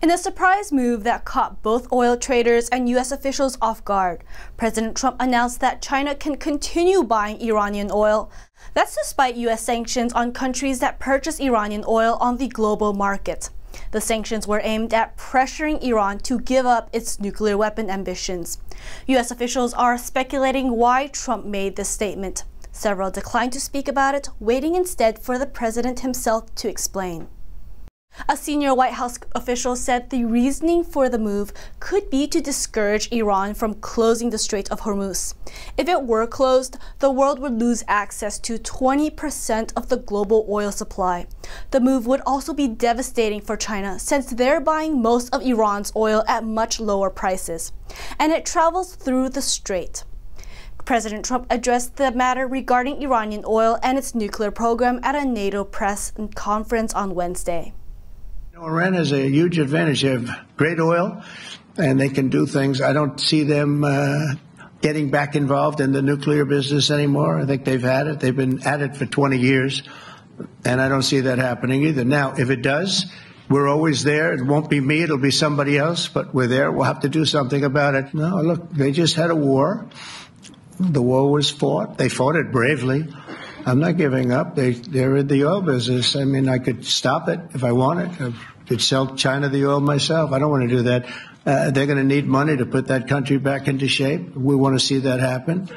In a surprise move that caught both oil traders and U.S. officials off guard, President Trump announced that China can continue buying Iranian oil. That's despite U.S. sanctions on countries that purchase Iranian oil on the global market. The sanctions were aimed at pressuring Iran to give up its nuclear weapon ambitions. U.S. officials are speculating why Trump made this statement. Several declined to speak about it, waiting instead for the president himself to explain. A senior White House official said the reasoning for the move could be to discourage Iran from closing the Strait of Hormuz. If it were closed, the world would lose access to 20% of the global oil supply. The move would also be devastating for China since they're buying most of Iran's oil at much lower prices, and it travels through the strait. President Trump addressed the matter regarding Iranian oil and its nuclear program at a NATO press conference on Wednesday. Iran has a huge advantage. They have great oil, and they can do things. I don't see them getting back involved in the nuclear business anymore. I think they've had it. They've been at it for 20 years, and I don't see that happening either. Now, if it does, we're always there. It won't be me. It'll be somebody else, but we're there. We'll have to do something about it. No, look, they just had a war. The war was fought. They fought it bravely. I'm not giving up. They're in the oil business. I mean, I could stop it if I wanted. I could sell China the oil myself. I don't want to do that. They're going to need money to put that country back into shape. We want to see that happen.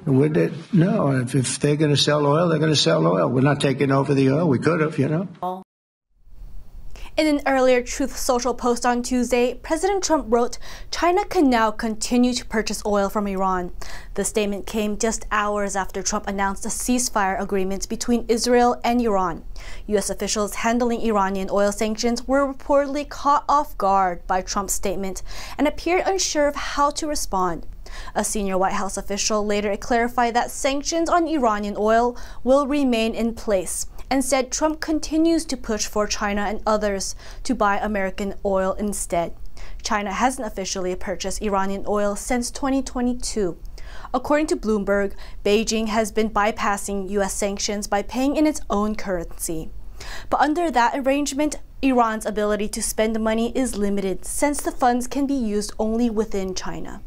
No, if they're going to sell oil, they're going to sell oil. We're not taking over the oil. We could have, you know. In an earlier Truth Social post on Tuesday, President Trump wrote, "China can now continue to purchase oil from Iran." The statement came just hours after Trump announced a ceasefire agreement between Israel and Iran. U.S. officials handling Iranian oil sanctions were reportedly caught off guard by Trump's statement and appeared unsure of how to respond. A senior White House official later clarified that sanctions on Iranian oil will remain in place, and said Trump continues to push for China and others to buy American oil instead. China hasn't officially purchased Iranian oil since 2022. According to Bloomberg, Beijing has been bypassing U.S. sanctions by paying in its own currency. But under that arrangement, Iran's ability to spend money is limited since the funds can be used only within China.